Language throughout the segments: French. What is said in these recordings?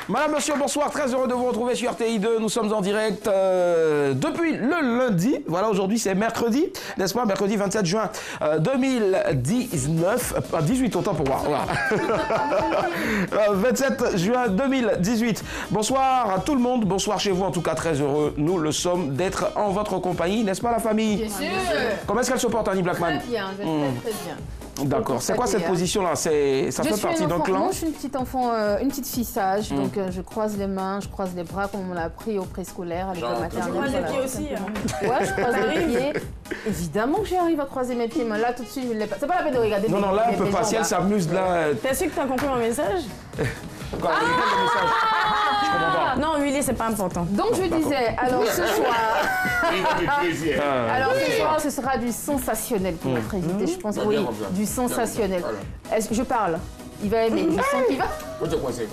Madame, monsieur, bonsoir. Très heureux de vous retrouver sur RTI2. Nous sommes en direct depuis le lundi. Voilà, aujourd'hui, c'est mercredi, n'est-ce pas? Mercredi 27 juin 2019. 18, autant pour moi. Voilà. 27 juin 2018. Bonsoir à tout le monde. Bonsoir chez vous. En tout cas, très heureux, nous le sommes, d'être en votre compagnie, n'est-ce pas, la famille? Bien sûr. Comment est-ce qu'elle se porte, Annie Blackman? Très bien, très bien. D'accord. C'est quoi cette position-là? Ça fait partie d'un clan? Moi, je suis une petite enfant, une petite fille sage. Donc, je croise les mains, je croise les bras, comme on l'a appris au préscolaire, à l'école maternelle. Tu croises les pieds aussi. Ouais, je croise les pieds. Évidemment que j'arrive à croiser mes pieds, mais là, tout de suite, je ne l'ai pas. C'est pas la peine de regarder. Non, là, elle peut pas. Si elle s'amuse, là. T'es sûr que t'as compris mon message? Quoi, le message? Je comprends pas. Non, Willy, c'est pas important. Donc, je disais, alors ce soir. Alors ce soir, ce sera du sensationnel pour notre invité. Je pense, oui, du sensationnel. Est-ce que je parle? Il va aimer, je sens qu'il va. Faut te coincer.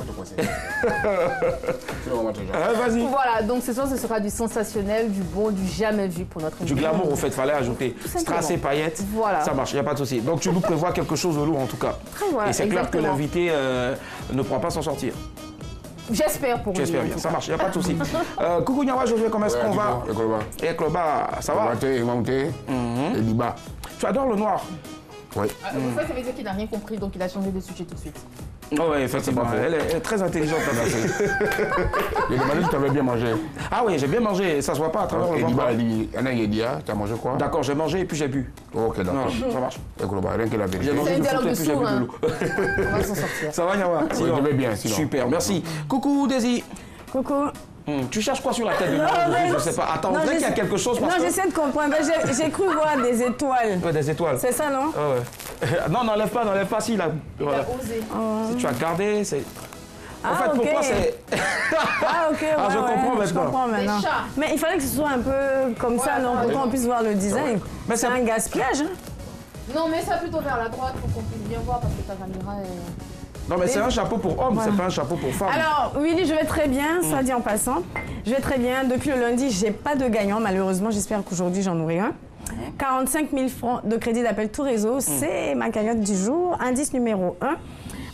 Vas-y. Voilà, donc ce soir, ce sera du sensationnel, du bon, du jamais vu pour notre invité. Du glamour, au fait, fallait ajouter. Strass et paillettes, voilà. Ça marche, il n'y a pas de souci. Donc tu nous prévois quelque chose de lourd en tout cas. Voilà, et c'est clair que l'invité ne pourra pas s'en sortir. J'espère pour lui. J'espère bien, ça marche, il n'y a pas de souci. Coucou Nyawa, Josué, comment est-ce qu'on va? Et Kloba, ça va? Et Liba. Tu adores le noir? Oui. En fait, ça veut dire qu'il n'a rien compris, donc il a changé de sujet tout de suite. Oh oui, effectivement, elle est très intelligente. J'ai demandé si tu avais bien mangé. Ah oui, j'ai bien mangé, ça se voit pas à travers le Liba, tu as mangé quoi? D'accord, j'ai mangé et puis j'ai bu. Ok, d'accord. Ça marche. Rien que la vérité. J'ai mangé du foot et puis j'ai bu de l'eau. On va s'en sortir. Ça va Nyawa? Je vais bien, sinon. Super, merci. Coucou Daisy. Coucou. Tu cherches quoi sur la tête de Nyawa? Je sais pas. Attends, on dirait qu'il y a quelque chose. Non, j'essaie de comprendre. J'ai cru voir des étoiles. Ouais, des étoiles. C'est ça, non? Ouais. Non, n'enlève pas si là. Il a osé. Si tu as gardé, c'est. En fait, ok. pour toi, c'est. Ah, ok, ouais, je comprends maintenant. Je comprends maintenant. Des chats. Mais il fallait que ce soit un peu comme ça, non? Pour qu'on puisse voir le design. Mais C'est un gaspillage, hein? Non, mais ça plutôt vers la droite pour qu'on puisse bien voir parce que ta caméra est. Non, mais c'est un chapeau pour homme, c'est pas un chapeau pour femme. Alors, Willy, je vais très bien, ça dit en passant. Je vais très bien. Depuis le lundi, j'ai pas de gagnant, malheureusement. J'espère qu'aujourd'hui, j'en aurai un. 45 000 francs de crédit d'appel tout réseau, c'est ma cagnotte du jour. Indice numéro 1.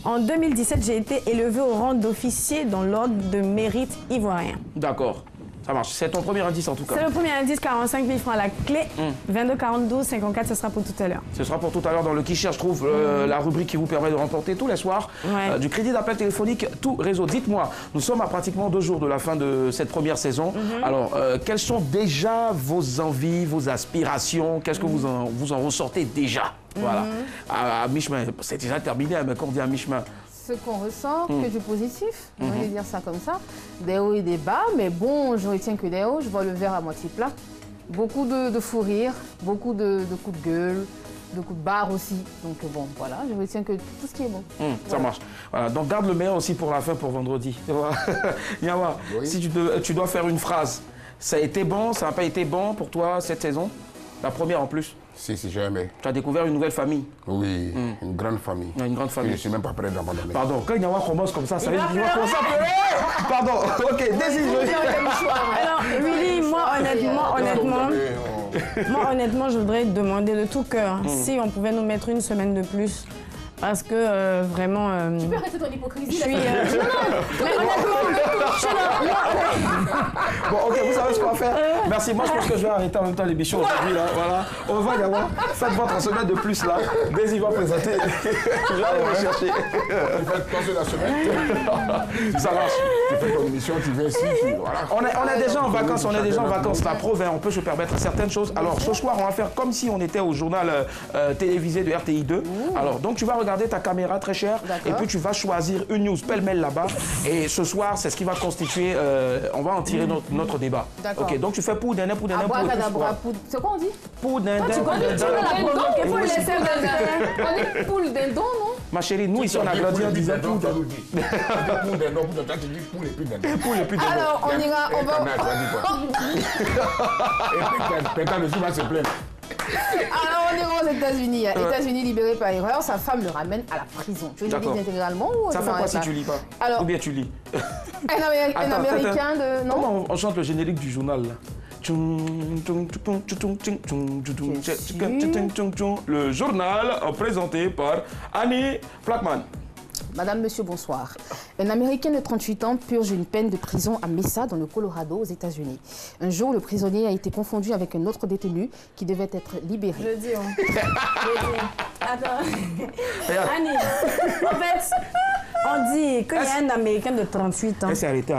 En 2017, j'ai été élevé au rang d'officier dans l'ordre de mérite ivoirien. D'accord, ça marche. C'est ton premier indice en tout cas. C'est le premier indice, 45 000 francs à la clé. 22 42 54, ce sera pour tout à l'heure. Ce sera pour tout à l'heure dans le Qui cherche trouve, la rubrique qui vous permet de remporter tous les soirs du crédit d'appel téléphonique tout réseau. Dites-moi, nous sommes à pratiquement 2 jours de la fin de cette première saison. Alors, quelles sont déjà vos envies, vos aspirations? Qu'est-ce que vous en ressortez déjà? Voilà. À mi-chemin, c'est déjà terminé, mais quand on dit à mi-chemin. Ce qu'on ressort, que du positif, on va dire ça comme ça. Des hauts et des bas, mais bon, je retiens que des hauts, je vois le verre à moitié plat. Beaucoup de fou rire, beaucoup de coups de gueule, de coups de barre aussi. Donc bon, voilà, je retiens que tout ce qui est bon. Ça marche. Voilà. Donc garde le meilleur aussi pour la fin, pour vendredi. Nyawa, si tu dois faire une phrase, ça a été bon, ça n'a pas été bon pour toi cette saison? La première en plus. Si, jamais. Tu as découvert une nouvelle famille. Oui, une grande famille. Une grande famille. Je ne suis même pas prêt d'abandonner. Pardon, quand Nyawa commence comme ça, ça veut dire qu'il va commencer à pleurer. Pardon, ok, désolé. Alors, Willy, moi, honnêtement, je voudrais te demander de tout cœur si on pouvait nous mettre une semaine de plus. Parce que vraiment. Tu peux arrêter ton hypocrisie. Je suis. Mais Bon, ok, vous savez ce qu'on va faire? Merci. Moi, je pense que je vais arrêter en même temps l'émission aujourd'hui. Là, voilà. On va y avoir. Faites votre semaine de plus là. Daisy va présenter. Je vais aller me chercher. Tu fais passer la semaine. Ça marche. Tu fais ton émission, tu viens ici. Voilà. On est déjà en vacances. On est déjà en vacances. La preuve, on peut se permettre certaines choses. Alors, ce soir, on va faire comme si on était au journal télévisé de RTI2. Alors, donc, tu vas regarder ta caméra très chère et puis tu vas choisir une news pêle-mêle là-bas et ce soir c'est ce qui va constituer on va en tirer notre débat. Ok, donc tu fais pour d'un pour c'est quoi on dit? Pour d'un On est poule dindon, non? ma chérie, nous ici on a grandi en disant pour alors on ira, on va et puis dessus va se plaindre. Alors on ira aux États-Unis. États-Unis libéré par erreur, sa femme le ramène à la prison. Tu veux dire intégralement ou ça fait quoi si tu lis pas? Alors, ou bien tu lis? Un Américain de... Non. Comment on chante le générique du journal là? Le journal présenté par Annie Blackman. Madame, Monsieur, bonsoir. Un Américain de 38 ans purge une peine de prison à Mesa, dans le Colorado, aux États-Unis. Un jour, le prisonnier a été confondu avec un autre détenu qui devait être libéré. Je dis, Attends. Annie, en fait, on dit qu'il y a un Américain de 38 ans Elle s'est arrêtée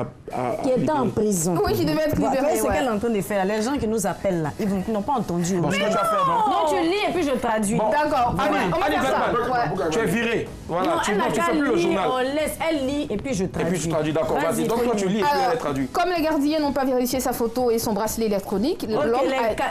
qui était en prison. Oui, qui devait être libéré. C'est qu'elle est en train de faire. Les gens qui nous appellent là, ils n'ont pas entendu. Bon, ce que tu vas faire, Non, tu lis et puis je traduis. Bon. D'accord. Allez, On va allez, faire ça. Gladman, tu es viré. Voilà, Non, tu elle ne n'a fais qu'à plus le lire, journal. on laisse, elle lit et puis je traduis. Et puis tu traduis, d'accord. Vas-y, donc toi tu lis et puis elle traduit. Comme les gardiens n'ont pas vérifié sa photo et son bracelet électronique, Ok,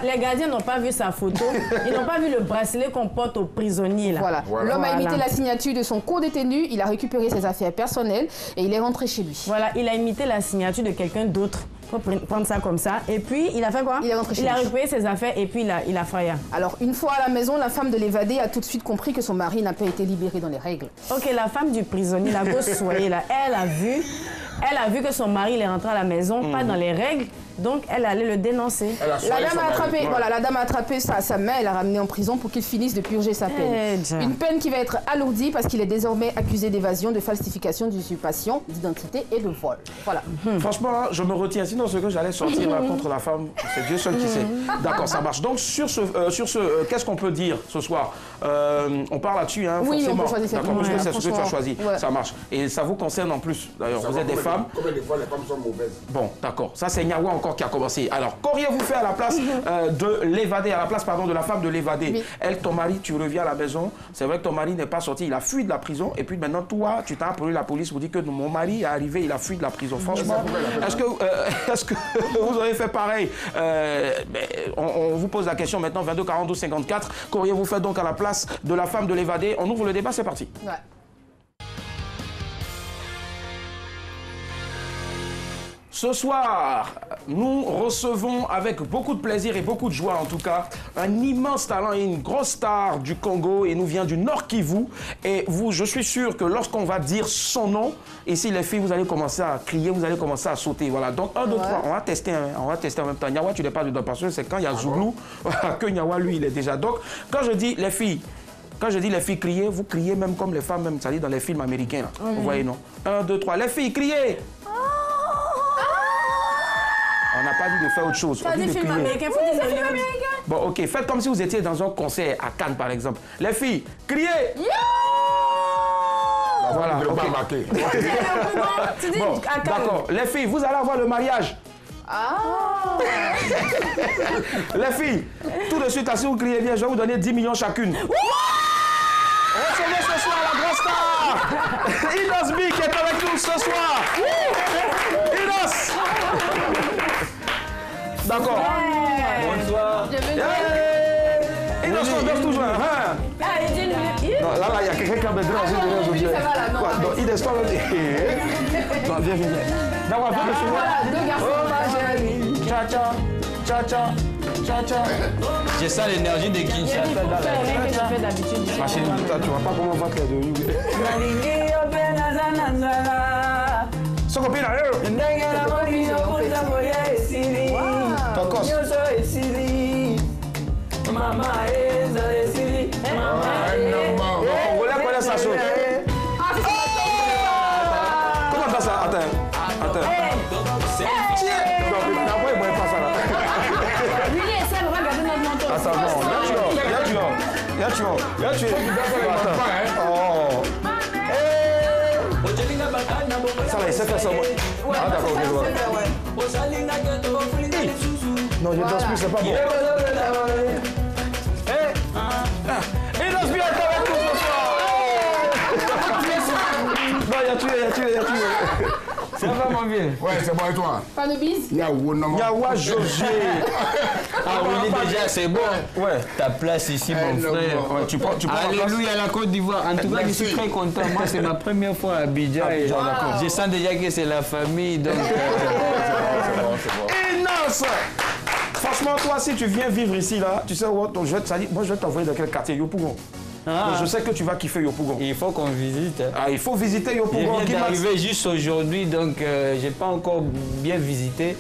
les gardiens n'ont pas vu sa photo, ils n'ont pas vu le bracelet qu'on porte aux prisonniers là. Voilà. Voilà. L'homme a imité la signature de son co-détenu, il a récupéré ses affaires personnelles et il est rentré chez lui. Voilà, il a imité la signature de quelqu'un d'autre. Faut prendre ça comme ça. Et puis, il a fait quoi? Il est rentré chez Il a lui. récupéré ses affaires et puis il a failli. Alors, une fois à la maison, la femme de l'évadé a tout de suite compris que son mari n'a pas été libéré dans les règles. Ok, la femme du prisonnier, la grosse soyée là, elle a vu que son mari il est rentré à la maison, pas dans les règles, donc elle allait le dénoncer. Elle a La soigné dame son a mari. attrapé, Ouais. voilà, la dame a attrapé sa main et l'a ramené en prison pour qu'il finisse de purger sa peine. déjà. Une peine qui va être alourdie parce qu'il est désormais accusé d'évasion, de falsification, d'usurpation, d'identité et de vol. Voilà. Franchement, je me retiens. Sinon, ce que j'allais sortir là, contre la femme, c'est Dieu seul qui sait. D'accord, ça marche. Donc, sur ce qu'est-ce qu'on peut dire ce soir? On parle là-dessus, hein, Oui, on forcément. peut choisir cette D'accord, parce que ligne, c'est ce que tu as franchement. choisi. Ouais. Ça marche. Et ça vous concerne en plus, d'ailleurs. Vous êtes des femmes. Combien de fois les femmes sont mauvaises? Bon, d'accord. Ça, c'est Nyawa encore qui a commencé. Alors, qu'auriez-vous fait à la place de l'évadé, à la place, pardon, de la femme de l'évadé? Oui. Elle, ton mari, tu reviens à la maison. C'est vrai que ton mari n'est pas sorti. Il a fui de la prison. Et puis maintenant, toi, tu t'as appelé la police pour dire que mon mari est arrivé, il a fui de la prison. Franchement, est-ce que vous auriez fait pareil? On vous pose la question maintenant, 22 42 54. Qu'auriez-vous fait donc à la place de la femme de l'évadé? On ouvre le débat, c'est parti. Ouais. Ce soir, nous recevons avec beaucoup de plaisir et beaucoup de joie en tout cas, un immense talent et une grosse star du Congo. Il nous vient du Nord Kivu. Et vous, je suis sûr que lorsqu'on va dire son nom, ici les filles, vous allez commencer à crier, vous allez commencer à sauter. Voilà, donc 1, 2, 3, on va tester en même temps. Nyawa, tu n'es pas dedans parce que c'est quand il y a Zoulou que Nyawa, lui, il est déjà. Donc, quand je dis les filles, criez, vous criez même comme les femmes, même, ça dit dans les films américains. Là. Vous voyez, non? 1, 2, 3, les filles, criez! On n'a pas dit de faire autre chose. Ça dit film américain, faut dire film américain. Bon, ok, faites comme si vous étiez dans un concert à Cannes, par exemple. Les filles, criez! Voilà, Ne ok. pas marquer. Tu dis Bon, à Cannes. d'accord. Les filles, vous allez avoir le mariage. Les filles, tout de suite, là, si vous criez bien, je vais vous donner 10 millions chacune. Recevez ce soir la grosse star Inos B qui est avec nous ce soir. Inos. D'accord. Bonsoir. Inos, on danse toujours. Hein? Ah, il dit Non, là, il y a quelqu'un qui a besoin aujourd'hui. ça va, là, non, Donc, Inos, toi, non, viens, viens. D'accord, viens dessus. Voilà, deux garçons. Cha-cha, cha-cha, cha-cha. J'ai ça l'énergie de Kinshasa dans la tête. rien que je fais d'habitude. Ma chérie, tu vois pas comment on va te de lui. Son copine, Congolais connaît sa chose. Comment t'as ça? Attends. Non, d'abord, il ne pas ça là. Lui, il essaie de regarder notre manteau. Attends, non, viens tu Attends. Oh. Ça là, il sait faire ça. Ah, d'accord, ok, je vois. Non, je danse plus, c'est pas bon. Il danse bien avec nous ce soir. Non, il a tué. Ça va mon vieux? Ouais, c'est bon et toi? Pas de bise? Nyawa Josué. Ah oui déjà c'est bon. Ouais. Ta place ici mon frère. Ouais, tu prends la place. Alléluia la Côte d'Ivoire. En tout cas je suis très content. Moi c'est ma première fois à Abidjan. Et je sens déjà que c'est la famille. Donc Inos! Franchement, toi, si tu viens vivre ici, là, tu sais où, donc, moi, je vais t'envoyer dans quel quartier? Yopougon. Donc, je sais que tu vas kiffer Yopougon. il faut qu'on visite. Ah, il faut visiter Je Yopougon. viens d'arriver juste aujourd'hui, donc j'ai pas encore bien visité.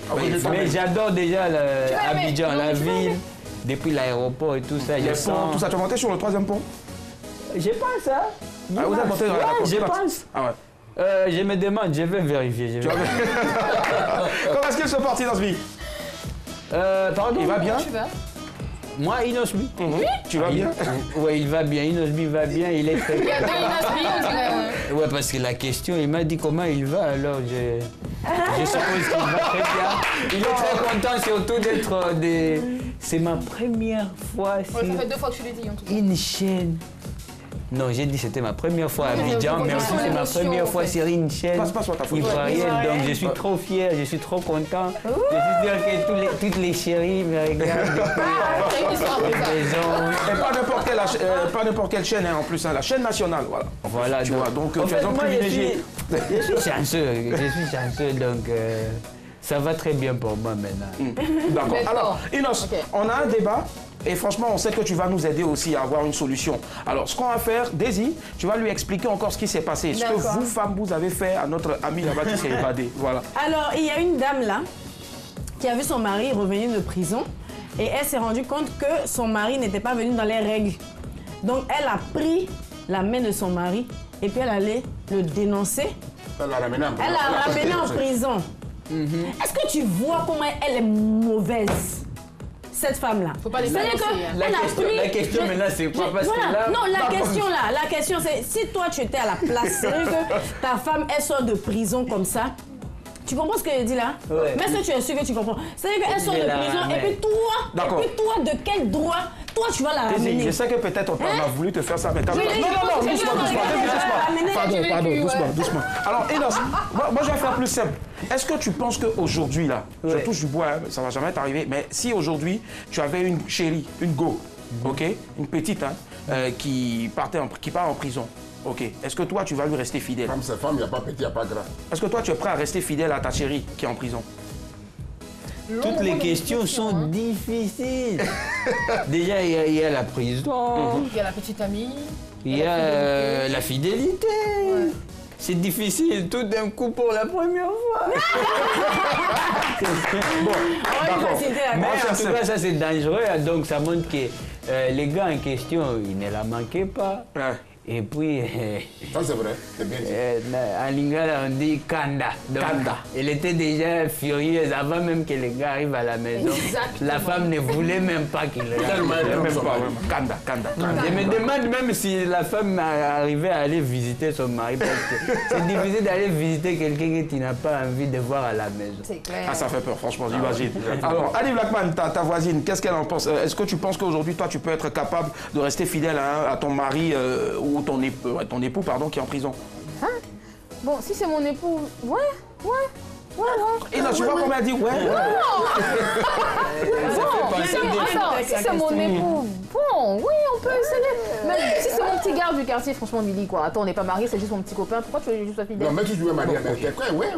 Mais j'adore déjà Abidjan, la ville, depuis l'aéroport et tout ça. Les ponts, tout ça, tu es monté sur le 3e pont? J'ai pas ça. Ah, vous êtes monté dans la cour. Je pense. Ah ouais. Je me demande, je vais vérifier. Comment est-ce qu'il se porte, Inosbi? Pardon? Il va bien? Tu vas? Moi, Inosbi. Oui. Tu vas bien? Oui, il va bien. Inosbi va bien, il est très Il y bien. a deux Inosbi, on dirait. Ouais, parce que la question, il m'a dit comment il va, alors je suppose qu'il va très bien. Il est très content surtout d'être des... C'est ma première fois Ouais, ça sur fait 2 fois que je l'ai dit en tout cas. une chaîne. Non, j'ai dit c'était ma première fois à Oui, Abidjan, mais mais aussi vous c'est ma l'émotion, première en fois fait. sur une chaîne Passe-moi ta photo. ivoirienne, donc je suis trop fier, je suis trop content. Je suis sûr que toutes les chéries me regardent C'est une histoire depuis comme ça. des gens. Et pas n'importe quelle chaîne, hein, en plus, hein, la chaîne nationale, voilà. Voilà, Tu vois, donc en tu es fait, un moi, privilégié. je suis chanceux, donc ça va très bien pour moi maintenant. D'accord. D'accord. Alors, Inos, Ok. on a un débat. Et franchement, on sait que tu vas nous aider aussi à avoir une solution. Alors, ce qu'on va faire, Daisy, tu vas lui expliquer encore ce qui s'est passé. Ce que D'accord. vous, femmes, vous avez fait à notre ami là-bas qui s'est évadé. Voilà. Alors, il y a une dame là qui a vu son mari revenir de prison et elle s'est rendue compte que son mari n'était pas venu dans les règles. Donc, elle a pris la main de son mari et puis elle allait le dénoncer. Elle l'a ramené en prison. Elle l'a ramené en prison. Est-ce que tu vois comment elle est mauvaise, cette femme-là? Faut pas les C'est-à-dire balancer, que hein. La elle a question- pris- la question maintenant, c'est quoi? Parce que voilà. là- Non, la question c'est si toi tu étais à la place, c'est-à-dire que ta femme elle sort de prison comme ça. Tu comprends ce que je dis là? Ouais. Mais est-ce que tu es sûr que tu comprends? C'est-à-dire qu'elle sort de Mais la prison ramène. et puis D'accord. toi, de quel droit, toi tu vas la Daisy, ramener? je sais que peut-être on a voulu te faire ça, mais t'as Oui, non, je non, pense non, que doucement, je vais doucement, ramener. Pardon, J'ai pardon, vécu, doucement, ouais. doucement. Alors, Inos, moi je vais faire plus simple. Est-ce que tu penses qu'aujourd'hui, là, je Ouais. touche du bois, hein, ça va jamais t'arriver, mais si aujourd'hui, tu avais une chérie, une go, ok, une petite, hein, qui part en prison, ok, est-ce que toi, tu vas lui rester fidèle? Comme c'est femme, il n'y a pas petit, il n'y a pas grand. Est-ce que toi, tu es prêt à rester fidèle à ta chérie qui est en prison? Toutes les questions sont difficiles. Déjà, il y a la prison, Il y a la petite amie. il y a la fidélité. C'est difficile tout d'un coup pour la première fois. Bon, d'accord. Mais Moi, en c'est tout cas, ça c'est dangereux. Donc ça montre que les gars en question, ils ne la manquaient pas. Ouais. Et puis, Ça, c'est vrai, c'est bien dit. en lingala, on dit Kanda. Donc, Kanda. elle était déjà furieuse avant même que les gars arrivent à la maison. Exactement. La femme ne voulait même pas qu'il le Tellement elle aime Même son pas, mari. vraiment. Kanda, Kanda. Je me demande même si la femme arrivait à aller visiter son mari parce que c'est difficile d'aller visiter quelqu'un que tu n'as pas envie de voir à la maison. C'est clair. Ah, ça fait peur, franchement, j'imagine. Alors, Ali Blackman, ta voisine, qu'est-ce qu'elle en pense? Est-ce que tu penses qu'aujourd'hui, toi, tu peux être capable de rester fidèle à ton mari ou ton époux, pardon, qui est en prison? Bon, si c'est mon époux, ouais. Et là, tu vois comment elle dit ouais? Attends, si c'est mon époux, bon, oui, on peut essayer. Mais si c'est mon petit gars du quartier, franchement, Billy, quoi. Attends, on n'est pas mariés, c'est juste mon petit copain. Pourquoi tu veux juste la fidèle? Non, mais si tu veux marier américain, quoi, ouais.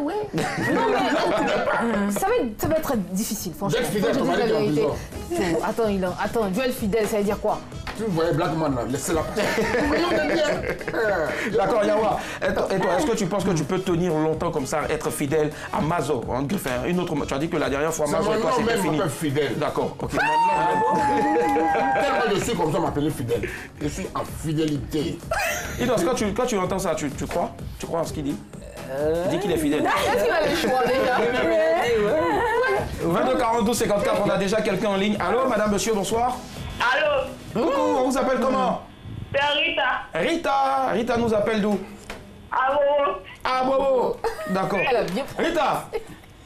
Ça va être difficile, franchement. D'être fidèle, Faut que je ton dise la mari qui est en vérité. Attends, Joël fidèle, ça veut dire quoi? Tu voyais Blackman là, laissez-la passer. D'accord, Yawa. Et toi, est-ce que tu penses que tu peux tenir longtemps comme ça, être fidèle à Mazo? Enfin, une autre. Tu as dit que la dernière fois, C'est Mazo et toi, mon nom c'était même fini. m'appelle fidèle. D'accord, ok. Tellement je suis comme ça, m'appeler fidèle. Je suis en fidélité. Inos, quand tu entends ça, tu crois? Tu crois en ce qu'il dit? Il dit qu'il est fidèle. Est-ce qu'il a le choix déjà? 22 42 54, on a déjà quelqu'un en ligne. Allô, madame, monsieur, bonsoir. Allô, Coucou, on vous appelle comment? c'est Rita. Rita nous appelle d'où? Allô, Ah, Bobo. D'accord. Elle a bien. Rita,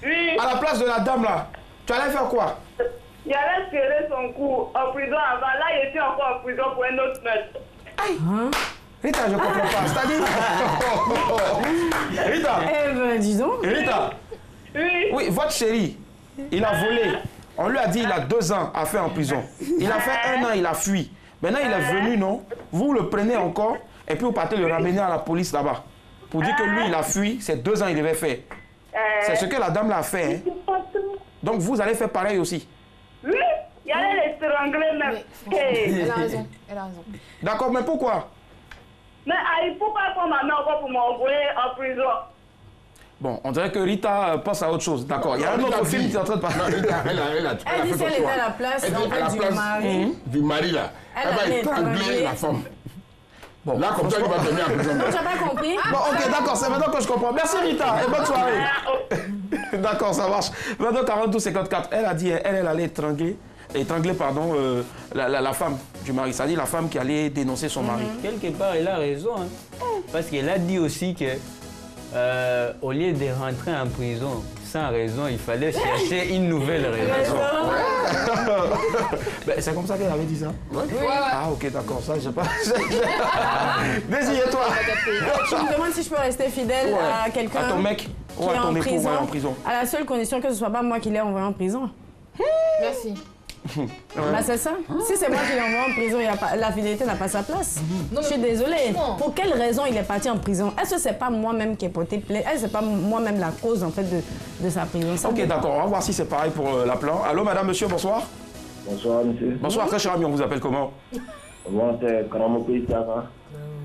oui, à la place de la dame là, tu allais faire quoi? il allait serrer son cou en prison avant. Là, il était encore en prison pour un autre meurtre. Rita, je comprends pas. C'est-à-dire. Rita, Eh ben, dis donc. Rita, Oui, oui, votre chéri, il a volé. On lui a dit il a 2 ans à faire en prison. Il a fait 1 an, il a fui. Maintenant, il est venu, non? Vous le prenez encore et puis vous partez le ramener à la police là-bas. Pour dire que lui, il a fui, c'est 2 ans il devait faire. C'est ce que la dame l'a fait. Hein. Donc vous allez faire pareil aussi. oui, il allait l'étrangler même. Mais, Hey. elle a raison. D'accord, mais pourquoi? Mais il faut pas qu'on m'amène encore pour m'envoyer en prison. Bon, on dirait que Rita pense à autre chose. D'accord, il y a un autre film qui est en train de parler. Non, Rita, elle a Elle dit fait qu'elle son était choix. à la place Elle dit en fait, à la du place mari. du mari là. Elle Elle va allait étrangler étrangler. la femme. Bon, Là, comme ça, il va te mettre en prison. Tu n'as pas compris? Bon, ok, d'accord, c'est maintenant que je comprends. Merci Rita et bonne soirée. D'accord, ça marche. 22 42 54. Elle a dit, elle allait étrangler, la femme du mari. C'est-à-dire la femme qui allait dénoncer son mari. Quelque part, elle a raison. Hein. Parce qu'elle a dit aussi que, au lieu de rentrer en prison sans raison, il fallait chercher une nouvelle raison. Ben, c'est comme ça qu'elle avait dit ça. Oui. Ah, ok, d'accord, ça, je sais pas. Désirez-toi. Tu me demandes si je peux rester fidèle à quelqu'un. À ton mec qui ou à est ton époux prison, en prison. à la seule condition que ce ne soit pas moi qui l'ai envoyé en prison. Merci. Bah c'est ça. Si c'est moi qui l'ai envoyé en prison, la fidélité n'a pas sa place. Non, je suis désolée. Non. Pour quelle raison il est parti en prison? Est-ce que c'est pas moi-même qui ai porté plainte? Est-ce que c'est pas moi-même la cause en fait de sa prison? Ça Ok, dépend. d'accord, on va voir si c'est pareil pour l'appelant. Allô, madame, monsieur, bonsoir. Bonsoir, monsieur. Bonsoir, très cher ami, on vous appelle comment? Moi, c'est Karamoko Isiaka.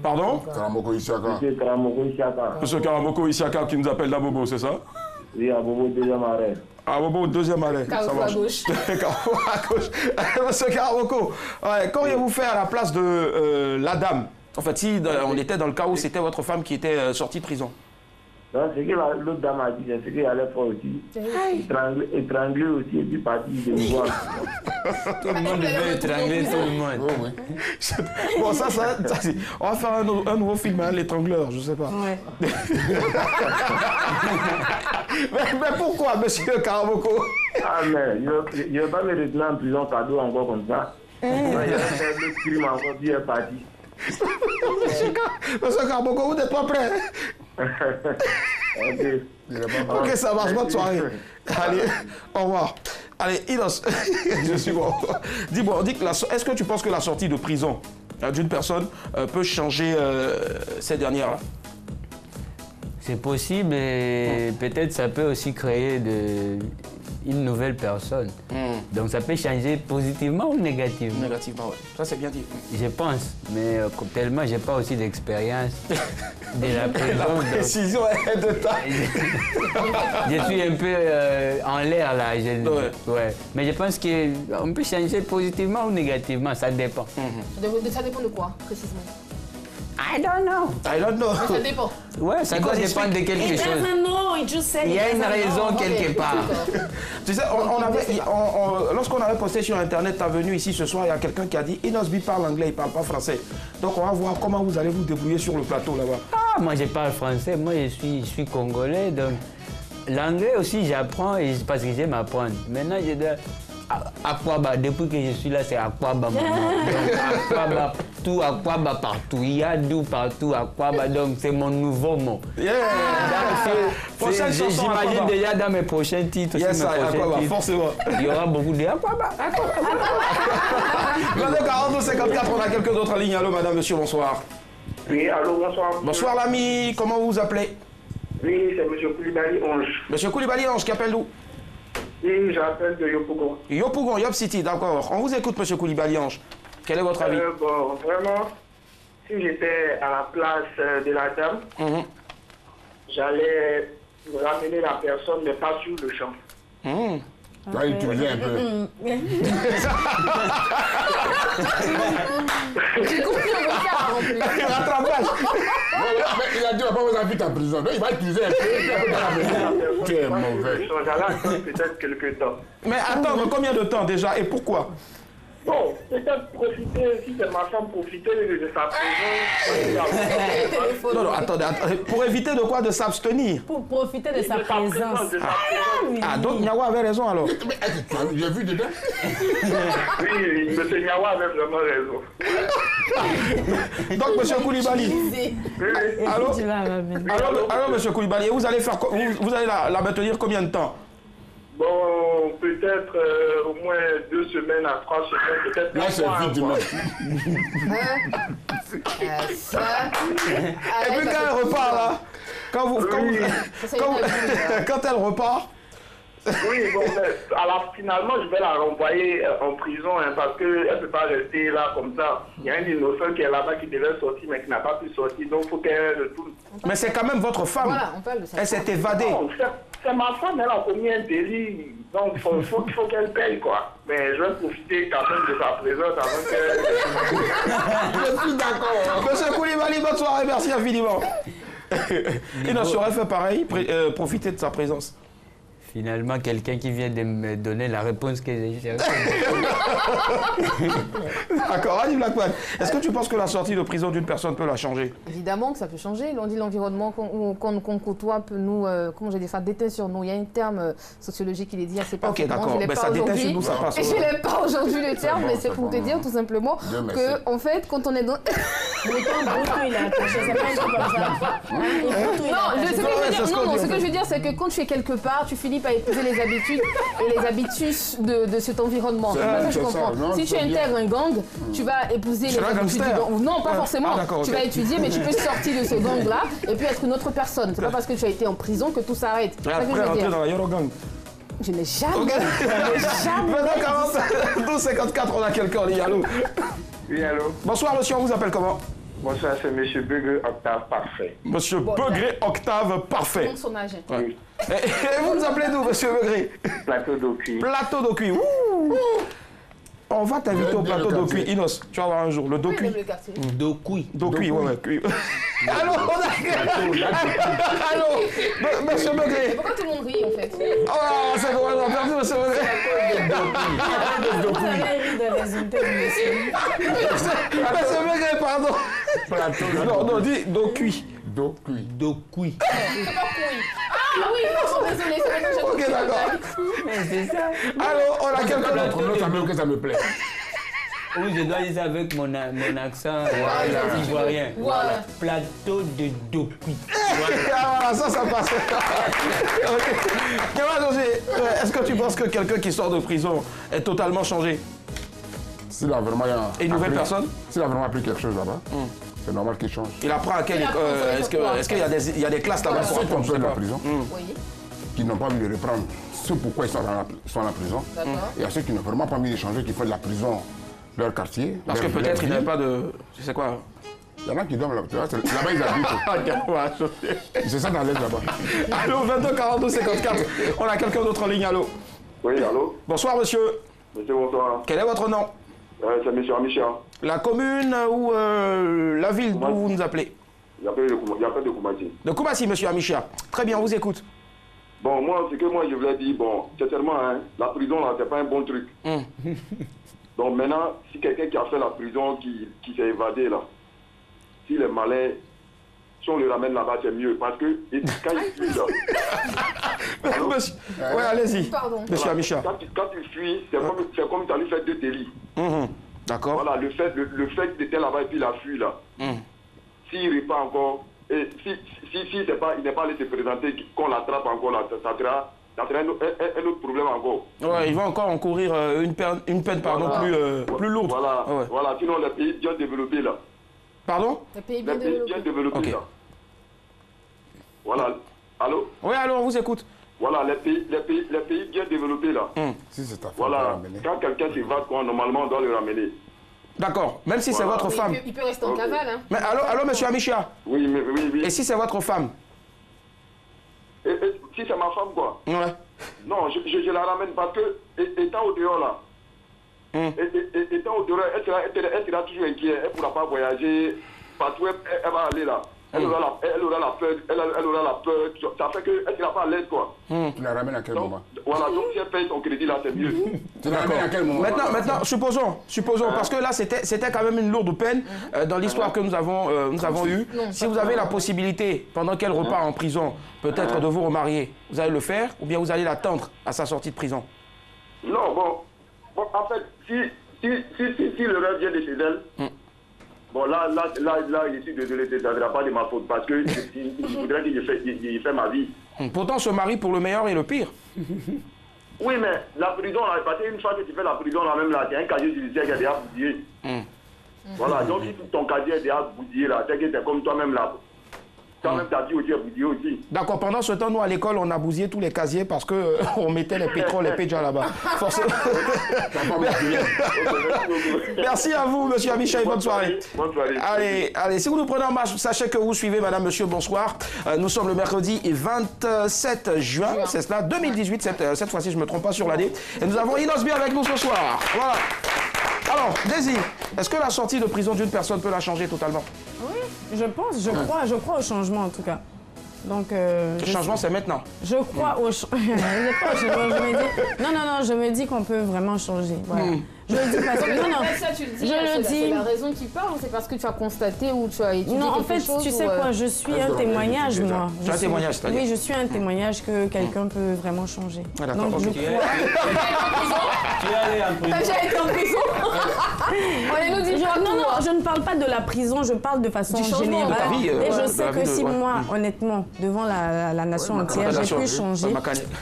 Pardon? Karamoko Isiaka. Monsieur Karamoko Isiaka. Monsieur Karamoko Isiaka qui nous appelle d'Abobo, c'est ça? Oui, à Bobo, deuxième arrêt. Ah, Bobo, deuxième arrêt. Carrefour à gauche. Carrefour à gauche. Monsieur Karamoko, qu'auriez-vous fait à la place de la dame? En fait, si on était dans le cas où c'était votre femme qui était sortie de prison. Donc, ce que l'autre dame a dit, c'est ce qu'elle allait faire aussi. Étrangler aussi et puis partir de nous voir. Tout le monde veut étrangler tout le monde. Oui, oui. Bon, ça, on va faire un nouveau film, hein, l'étrangleur, je sais pas. Ouais. Mais pourquoi, monsieur Karamoko? Ah, mais il ne va pas me retenir en prison cadeau encore comme ça. Il va faire le crime encore, puis il est parti. Monsieur Karamoko, vous n'êtes pas prêt? Ok. Ok, ça marche, bonne soirée. Allez, au revoir. Allez, Inos, je suis bon. Dis-moi, est-ce que tu penses que la sortie de prison d'une personne peut changer ces dernières-là? C'est possible et peut-être ça peut aussi créer une nouvelle personne. Donc ça peut changer positivement ou négativement. Négativement, oui. Ça, c'est bien dit. Je pense, mais tellement j'ai pas aussi d'expérience de la prison. La précision est de taille. Je suis un peu en l'air là. Ouais. Mais je pense qu'on peut changer positivement ou négativement, ça dépend. Ça dépend de quoi, précisément? I don't know. I don't know. Ça dépend. Ouais, ça doit dépendre de quelque It chose. doesn't know, it just said Il y a une raison quelque part. Tu sais, lorsqu'on avait posté sur Internet, tu es venu ici ce soir, il y a quelqu'un qui a dit Inosbi parle anglais, il ne parle pas français. Donc on va voir comment vous allez vous débrouiller sur le plateau là-bas. Ah, moi je parle français, moi je suis congolais, donc l'anglais aussi j'apprends parce que j'aime apprendre. Maintenant je dois Akwaba, depuis que je suis là, c'est Akwaba. Akwaba, tout, Akwaba partout. Il y a d'où partout, Akwaba, donc c'est mon nouveau mot. Yeah! J'imagine déjà dans mes prochains titres. Yes, Akwaba, forcément. Il y aura beaucoup de Akwaba. 22 on a quelques autres en ligne. Allô, madame, monsieur, bonsoir. Oui, allô, bonsoir. Bonsoir, l'ami. Comment vous vous appelez? Oui, c'est M. Koulibaly Onge. Monsieur Koulibaly Onge, qui appelle d'où? Oui, j'appelle de Yopougon. Yopougon, Yop City, d'accord. On vous écoute, monsieur Koulibaly Onge. Quel est votre avis? Bon, vraiment, si j'étais à la place de la dame, j'allais ramener la personne, mais pas sur le champ. Tu vas utiliser un peu. J'ai compris le regard en plus. Rattrapage. Mais il a dit, on va pas vous inviter en prison. Donc il va utiliser un peu dans la maison. Tu es mauvais. J'allais attendre peut-être quelques temps. Mais attendre combien de temps déjà et pourquoi? Bon, peut-être profiter, si c'est ma femme, profiter de sa présence. Non, attendez. Pour éviter de quoi? De s'abstenir. Pour profiter de sa présence. Ah, donc Niawa avait raison alors. Mais est-ce que tu as vu dedans? Oui, M. Niawa avait vraiment raison. Donc, monsieur Koulibaly. Allô, monsieur Koulibaly, vous allez faire vous allez la maintenir combien de temps? Bon, peut-être au moins 2 semaines à 3 semaines, peut-être. Là, c'est vite dimanche. Et puis quand elle repart là, quand elle repart. Oui, bon, mais alors, finalement, je vais la renvoyer en prison hein, parce qu'elle ne peut pas rester là comme ça. Il y a un innocent qui est là-bas qui devait sortir mais qui n'a pas pu sortir, donc il faut qu'elle retourne. Mais c'est quand même votre femme. Voilà, on parle de ça. Elle s'est évadée. Non, c'est ma femme, elle a commis un délit. Donc, il faut qu'elle paye, quoi. Mais je vais profiter quand même de sa présence avant que... Je suis d'accord. Monsieur Koulibaly, bonne soirée, merci infiniment. Inos aurait fait pareil, profiter de sa présence. Finalement, quelqu'un qui vient de me donner la réponse que j'ai cherchée. D'accord, Annie Blackman, est-ce que tu penses que la sortie de prison d'une personne peut la changer? Évidemment que ça peut changer. On dit l'environnement qu'on côtoie peut nous, comment je dis ça, déteint sur nous. Il y a un terme sociologique qui est dit assez Ok, d'accord, mais ça déteint sur nous, ça passe. Je n'ai pas aujourd'hui le terme, mais c'est pour te dire tout simplement que, en fait, quand on est dans... il est attaché, c'est pas un truc comme ça. Non, ce que je veux dire, c'est que quand tu es quelque part, tu finis par épouser les habitudes et les habitus de cet environnement. Je comprends. Si tu intègres un gang, tu vas épouser les habitudes du gang. Non, pas forcément. Tu vas étudier, mais tu peux sortir de ce gang-là et puis être une autre personne. C'est pas parce que tu as été en prison que tout s'arrête. C'est ça que je veux dire. Dans la Yoro Gang. Je n'ai jamais. Maintenant, 12h54, on a quelqu'un en ligne. Allô? Oui, allô? Bonsoir, monsieur, on vous appelle comment? Bonsoir, c'est M. Begré Octave Parfait. Monsieur Begré Octave Parfait. Montre son âge. Oui. Et vous nous appelez d'où, monsieur Begré? Plateau d'Ocuy. Plateau d'Ocuy. On va t'inviter au plateau d'Ocuy. Inos, tu vas voir un jour, le Docuy. Dokuy. Dokuy, ouais. Allô, allô, monsieur Begré. Pourquoi tout le monde rit en fait? Oh, c'est comment on a perdu, monsieur Begré. Vous avez ri de résultat du monsieur. Monsieur Begré, pardon. Non, dis Dokuy. Dokuy. Ah oui, désolé, c'est Ok, d'accord. Mais c'est ça. Allô, on a quelqu'un d'autre. Ça me plaît. Oui, je dois dire ça avec mon accent ivoirien. Voilà. Plateau de Dokuy. Voilà, ça passe. Est-ce que tu penses que quelqu'un qui sort de prison est totalement changé? S'il a vraiment Et une nouvelle personne? S'il a vraiment appris quelque chose là-bas, c'est normal qu'il change. Il apprend à quelle école? Est-ce qu'il y a des classes là-bas pour Ceux qui ont apprendre? peur de la prison, Oui. qui n'ont pas envie de reprendre ce pourquoi ils sont dans la prison. D'accord. Et à ceux qui n'ont vraiment pas envie de changer, qui font de la prison leur quartier. Parce que peut-être il n'avait pas de... Tu sais quoi? Il y en a qui dorment là-bas. Là-bas, ils habitent. C'est ça dans l'aise là-bas. Allô, 22 42 54. On a quelqu'un d'autre en ligne, allô? Oui, allô? Bonsoir, monsieur. Monsieur, bonsoir. Quel est votre nom? C'est M. Amicha. La commune ou la ville d'où vous nous appelez? Il y a pas de Koumassi. De Koumassi, monsieur Amicha. Très bien, on vous écoute. Bon, moi, ce que moi je voulais dire, bon, sincèrement, hein, la prison, là, c'est pas un bon truc. Donc maintenant, si quelqu'un qui a fait la prison, qui s'est évadé, là, s'il est malin, si on le ramène là-bas, c'est mieux. Parce que quand il fuit, là... Monsieur... Oui, allez-y. Pardon. Monsieur Amicha. Quand il fuit, c'est comme si tu allais faire 2 délits. D'accord. Voilà, le fait qu'il était là-bas et puis il a fui, là. S'il repart encore, et si il n'est pas allé se présenter, qu'on l'attrape encore, là, ça sera un autre problème encore. Ouais, il va encore encourir une peine Voilà. plus lourde. Voilà, Ouais. voilà, sinon les pays bien développés, là. Pardon? Les pays Les bien pays bien développés. développés, Ok. là. Voilà, allô? Oui, allô, on vous écoute. Voilà, les pays bien développés, là. Si c'est ta femme, Voilà, quand quelqu'un s'évade, normalement, on doit le ramener. D'accord, même si c'est Voilà. votre femme. Il peut rester en cavale, hein. Mais allô, monsieur Amicha. Oui, mais oui. Et si c'est votre femme? Et si c'est ma femme, quoi? Ouais. Non, je la ramène parce que, étant au dehors, là, étant au dehors, elle sera toujours inquiète, elle ne pourra pas voyager, partout elle va aller là. Elle aura la peur, ça fait qu'elle ne sera pas à l'aise, quoi. Tu la ramènes à quel moment? Voilà, donc si elle paye son crédit là, c'est mieux. Tu la ramènes à quel moment? Maintenant, supposons, parce que là, c'était quand même une lourde peine dans l'histoire que nous avons eue. Si vous avez la possibilité, pendant qu'elle repart en prison, peut-être de vous remarier, vous allez le faire ou bien vous allez l'attendre à sa sortie de prison? Non, bon, en fait, si le rêve vient de chez elle, bon, là, je suis désolé, ça ne sera pas de ma faute parce que il voudrait que je fasse ma vie. Pourtant, se marie pour le meilleur et le pire. Oui, mais la prison, là, parce qu'une fois que tu fais la prison, là, même là, c'est un casier judiciaire qui est déjà bousillé. Voilà, donc si ton casier est déjà bousillé, là, c'est que c'est comme toi-même là. Quand même, t'as dit aussi, bousillé aussi. D'accord, pendant ce temps, nous, à l'école, on a bousillé tous les casiers parce qu'on mettait les pétroles, les péjas là-bas. Forcément. Merci à vous, monsieur Abichaï. Bonne soirée. Bonne soirée. Allez, si vous nous prenez en marche, sachez que vous suivez, madame, monsieur, bonsoir. Nous sommes le mercredi 27 juin, c'est cela, 2018, cette fois-ci, je ne me trompe pas sur l'année. Et nous avons Inosbi avec nous ce soir. Voilà. Alors, Daisy, est-ce que la sortie de prison d'une personne peut la changer totalement? Oui, je pense, je crois au changement en tout cas. Donc, le changement, c'est maintenant. Je crois au changement. Je me dis qu'on peut vraiment changer. Voilà. Je le dis parce que... Non, ça, tu le dis, c'est la raison qui parle ou c'est parce que tu as constaté ou tu as étudié Non, en fait, tu sais quoi, je suis un témoignage, moi. Tu as un témoignage, c'est-à-dire? Oui, je suis un témoignage que quelqu'un peut vraiment changer. Ah, d'accord. Donc, je crois... Tu es allé en prison. T'as déjà été en prison? On nous dit non, je ne parle pas de la prison, je parle de façon générale. Et je sais que si moi, honnêtement, devant la nation entière, j'ai pu changer,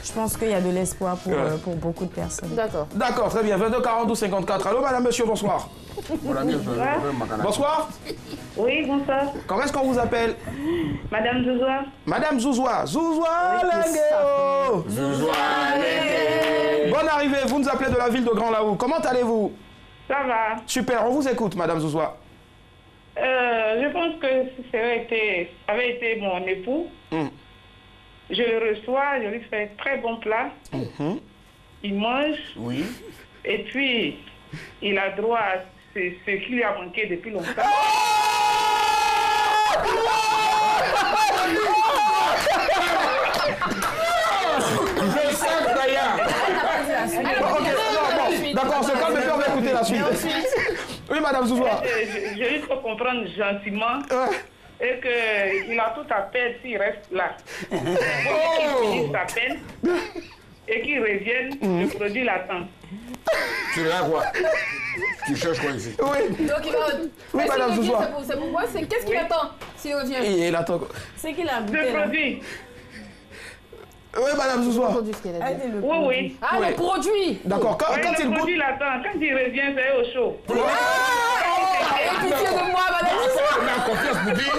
je pense qu'il y a de l'espoir pour beaucoup de personnes. D'accord. D'accord, très bien. 22 42 54. Allô, madame, monsieur, bonsoir. Bonsoir. Oui, bonsoir. Comment est-ce qu'on vous appelle? Madame Zouzoua. Madame Zouzoua. Zouzoua Lengueo. Zouzoua Lengueo. Bonne arrivée, vous nous appelez de la ville de Grand Laou. Comment allez-vous? Ça va. Super, on vous écoute, madame Zouzoua. Je pense que si ça avait été mon époux, je le reçois, je lui fais un très bon plat. Il mange. Oui. Et puis, il a droit à ce qui lui a manqué depuis longtemps. Je sais, d'ailleurs. D'accord, on se calme et puis on va écouter la suite. Oui, madame Zouzoua. Je lui fais comprendre gentiment et qu'il a tout à perdre s'il reste là. Qu'il finisse sa peine et qu'il revienne, le produit l'attend. Tu regardes quoi? Tu cherches quoi ici? Oui. Donc il va... Oui, madame Zouzoua. C'est pourquoi? Qu'est-ce qu'il attend s'il revient? Il attend. C'est qu'il a Le goûté là. produit. Oui, madame Zouzoua. Oui. Ah, le produit. D'accord, quand il Le goûte... produit l'attend. Quand il revient, c'est au chaud. Ayez pitié de moi, madame Zouzoua. On a confiance pour dire.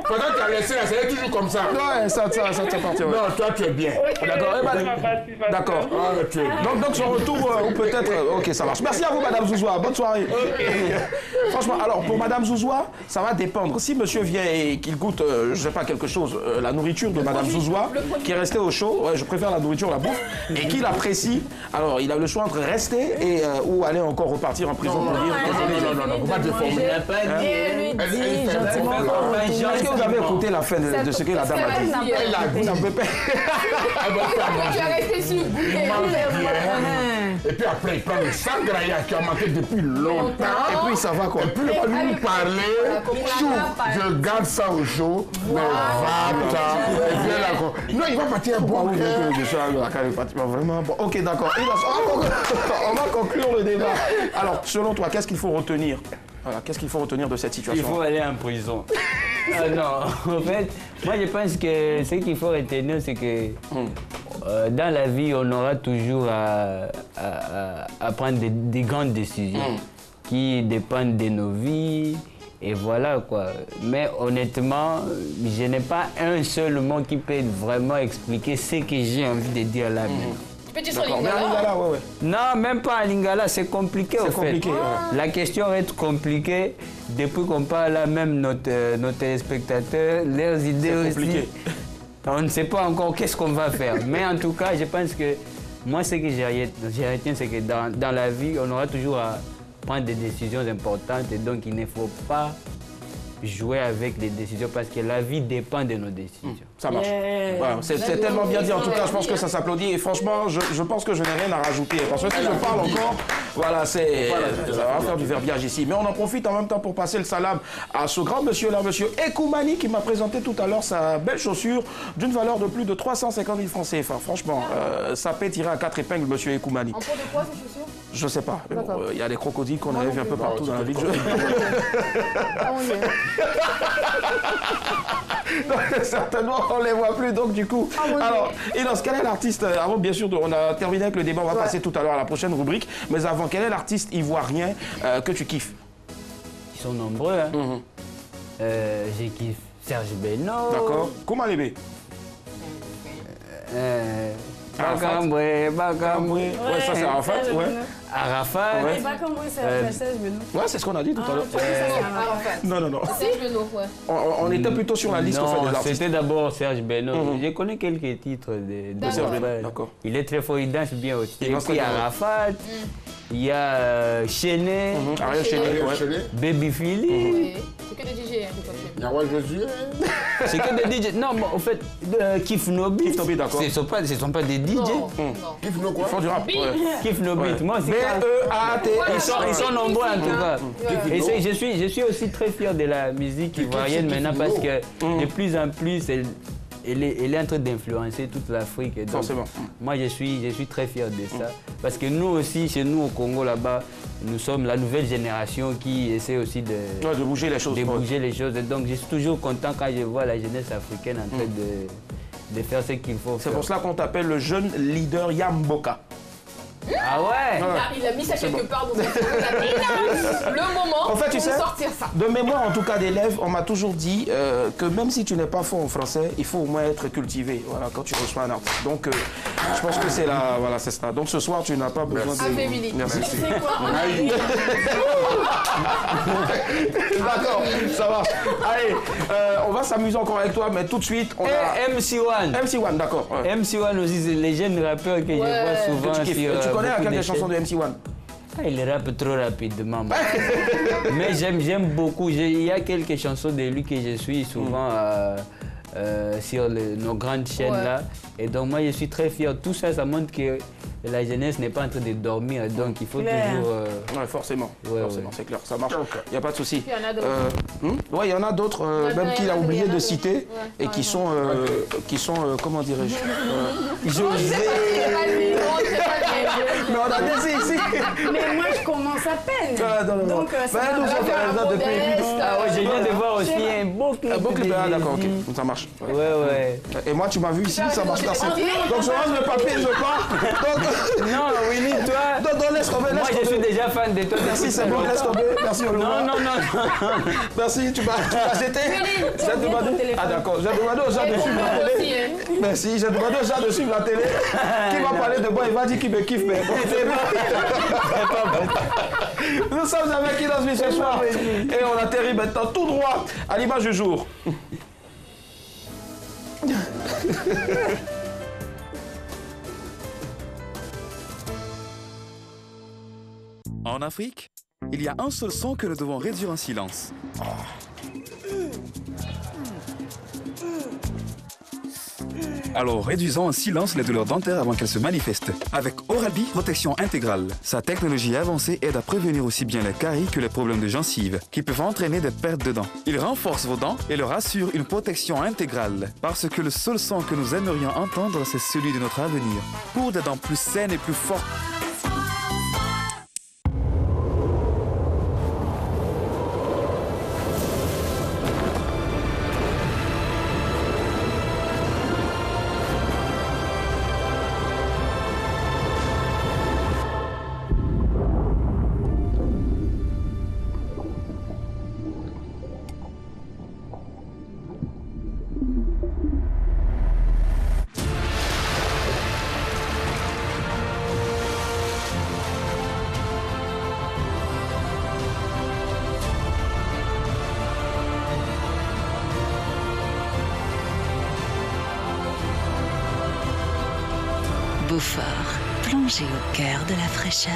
Pendant que tu as laissé là, c'est toujours comme ça. Ouais, ça t'appartient. Ouais. Non, toi tu es bien. D'accord, d'accord. Donc son retour, ou peut-être... Ok, ça marche. Merci à vous, madame Zouzoua. Bonne soirée. Franchement, alors, pour madame Zouzoua, ça va dépendre. Si monsieur vient et qu'il goûte, je sais pas, quelque chose, la nourriture de madame Zouzoua, qui est restée au chaud, ouais, je préfère la nourriture, la bouffe, et qu'il apprécie, alors il a le choix entre rester et ou aller encore repartir en prison pour dire... Non, faut pas te former. Il n'a pas dit. Elle lui dit gentiment. Est-ce que vous avez écouté la fin de ce que la dame a dit? Elle a Vous dit. n'en pouvez pas. Elle va faire Tu es manger. resté sur le Il bouquet. mange bien. Et puis après, il prend le sangraya qui a manqué depuis longtemps. Et puis ça va quoi. Et puis il va lui parler. Chou, je garde ça au chaud. Mais va-t'en. Et viens là. Non, il va partir un bon cœur. Je suis à la caricature, vraiment. Bon, ok, d'accord. On va conclure le débat. Alors, selon toi, qu'est-ce qu'il faut retenir? Voilà, qu'est-ce qu'il faut retenir de cette Il situation? faut aller en prison. Ah non, en fait, moi je pense que ce qu'il faut retenir, c'est que dans la vie, on aura toujours à prendre des grandes décisions qui dépendent de nos vies. Et voilà quoi. Mais honnêtement, je n'ai pas un seul mot qui peut vraiment expliquer ce que j'ai envie de dire là maintenant. D'accord, mais à Lingala, ouais. Non, même pas à Lingala, c'est compliqué en fait. C'est compliqué, ouais. La question reste compliquée. Depuis qu'on parle là, même nos téléspectateurs, leurs idées aussi. Compliqué. On ne sait pas encore qu'est-ce qu'on va faire. Mais en tout cas, je pense que moi, ce que j'ai retenu, c'est que dans la vie, on aura toujours à prendre des décisions importantes. Et donc, il ne faut pas jouer avec les décisions parce que la vie dépend de nos décisions. Ça marche. Voilà, c'est tellement bien dit. En tout cas, je pense que ça s'applaudit. Et franchement, je pense que je n'ai rien à rajouter. Parce que si je parle encore, voilà, ça va faire du verbiage ici. Mais on en profite en même temps pour passer le salam à ce grand monsieur-là, monsieur Ekoumani, qui m'a présenté tout à l'heure sa belle chaussure d'une valeur de plus de 350 000 francs CFA. Franchement, ça peut tirer à 4 épingles, monsieur Ekoumani. En pot de quoi ces chaussures? Je sais pas. Mais bon, il y a des crocodiles qu'on avait vu un peu partout dans la ville. Donc, certainement, on ne les voit plus. Donc, du coup, alors, et dans ce quel est l'artiste, avant, bien sûr, on a terminé avec le débat, on va passer tout à l'heure à la prochaine rubrique. Mais avant, quel est l'artiste ivoirien que tu kiffes? Ils sont nombreux, hein. Je kiffe Serge Beno. D'accord. Koumalébé. Bakamboué. Ouais, ça c'est Arafat. Ouais. Arafat. C'est pas comme moi, c'est Serge Beno. Ouais, c'est ce qu'on a dit tout à l'heure. Non, non, non. Serge Beno, ouais. On était plutôt sur la liste Non, des artistes. c'était d'abord Serge Beno. Je connais quelques titres de Serge Beno, Arafat. d'accord. Il est très fort, il danse bien aussi. Il Et danse puis très bien, Arafat, il y a Chené, Ariel Chéné, ouais. Baby Philly. Oui. C'est que des DJ, hein, qui Yawa Josué. C'est que des DJ. Non, mais en fait, Kif Nobi. Kif Nobi, d'accord. Ce ne sont pas des DJ. Non, non. Qui fait quoi? Ils font du rap. Ouais. Kif Nobi, moi c'est B-E-A-T. ils sont nombreux en tout cas. Et je suis aussi très fier de la musique ivoirienne maintenant parce que de plus en plus elle est en train d'influencer toute l'Afrique. Forcément. Moi je suis très fier de ça. Parce que nous aussi, chez nous au Congo là-bas, nous sommes la nouvelle génération qui essaie aussi de bouger les choses. bouger les choses. Et donc je suis toujours content quand je vois la jeunesse africaine en train de faire ce qu'il faut C'est faire. pour cela qu'on t'appelle le jeune leader Yamboka. Ah ouais, Il a mis ça quelque part dans le moment En fait, tu pour sais, sortir ça. de mémoire en tout cas d'élèves, on m'a toujours dit que même si tu n'es pas fort en français, il faut au moins être cultivé. Voilà, quand tu reçois un artiste. Donc, je pense que c'est là, voilà, c'est ça. Donc ce soir, tu n'as pas besoin de. Affaibli. Merci. C'est quoi? D'accord, ça va. Allez, on va s'amuser encore avec toi, mais tout de suite, on a. Et MC1. MC1, d'accord. Ouais. MC1 aussi, c'est les jeunes rappeurs que je vois souvent Tu kiffes. sur. Tu connais beaucoup laquelle de des chansons de MC1? Ah, il rappe trop rapidement. Mais j'aime beaucoup. Il y a quelques chansons de lui que je suis souvent sur nos grandes chaînes là. Et donc moi je suis très fier. Tout ça, ça montre que la jeunesse n'est pas en train de dormir. Donc il faut toujours. Ouais, forcément. Forcément, c'est clair. Ça marche. Il n'y a pas de souci. Il y en a d'autres. Oui, il y en a d'autres, même qu'il a oublié de citer, Ouais, et qui sont, comment dirais-je Mais on a des ici. Mais moi, je commence à peine. Non. Donc, ça nous va sommes faire là depuis. Ah ouais, je viens de voir aussi un beau clip. Un beau clip, d'accord, ok, ça marche. Ouais. Et moi, tu m'as vu ici, ça marche là. Donc je range le papier, je pars. Non, Willy, toi. Donc laisse tomber, Moi, je suis déjà fan de toi. Merci, c'est bon, laisse tomber. Merci, on le voit. Non. Merci, tu m'as jeté. J'ai demandé. Ah d'accord, j'ai demandé aux gens de suivre la télé. Merci, j'ai demandé aux gens de suivre la télé. Qui va parler de moi, il va dire qu'il me kiffe, mais bon, c'est bon. Nous sommes avec Inosmi ce soir. Et on atterrit maintenant tout droit à l'image du jour. En Afrique, il y a un seul son que nous devons réduire en silence. Alors réduisons en silence les douleurs dentaires avant qu'elles se manifestent. Avec Oral-B Protection Intégrale, sa technologie avancée aide à prévenir aussi bien les caries que les problèmes de gencives, qui peuvent entraîner des pertes de dents. Il renforce vos dents et leur assure une protection intégrale, parce que le seul son que nous aimerions entendre, c'est celui de notre avenir. Pour des dents plus saines et plus fortes. Beaufort, plongé au cœur de la fraîcheur.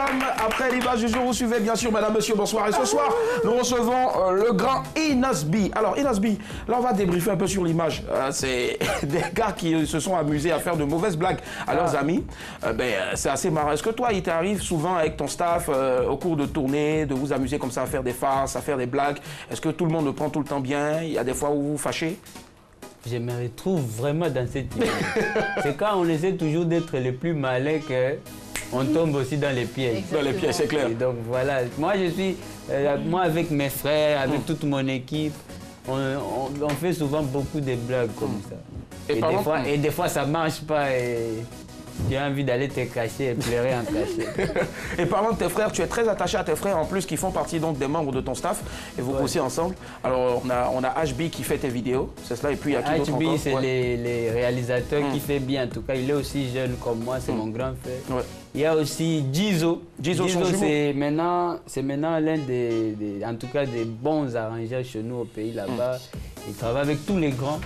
dames, après l'image du jour, vous suivez bien sûr, mesdames, messieurs, bonsoir. Et ce soir, nous recevons le grand Inosbi. Alors, Inosbi, là, on va débriefer un peu sur l'image. C'est des gars qui se sont amusés à faire de mauvaises blagues à leurs amis. C'est assez marrant. Est-ce que toi, il t'arrive souvent avec ton staff, au cours de tournées, de vous amuser comme ça à faire des farces, à faire des blagues? Est-ce que tout le monde le prend tout le temps bien? Il y a des fois où vous vous fâchez? Je me retrouve vraiment dans cette idée. C'est quand on essaie toujours d'être les plus malins qu'on tombe aussi dans les pièges. Dans les pièges, c'est clair. Et donc voilà, moi je suis, moi avec mes frères, avec toute mon équipe, on fait souvent beaucoup de blagues comme ça. Et des fois ça marche pas et tu as envie d'aller te cacher et pleurer en cachet. Et parlant de tes frères, tu es très attaché à tes frères en plus qui font partie donc des membres de ton staff et vous bossez ensemble. Alors on a HB qui fait tes vidéos, c'est cela, et puis il y a qui d'autre encore? HB c'est les réalisateurs qui fait bien, en tout cas il est aussi jeune comme moi, c'est mon grand frère. Ouais. Il y a aussi Gizo. Gizo c'est maintenant l'un en tout cas des bons arrangeurs chez nous au pays là-bas. Il travaille avec tous les grands.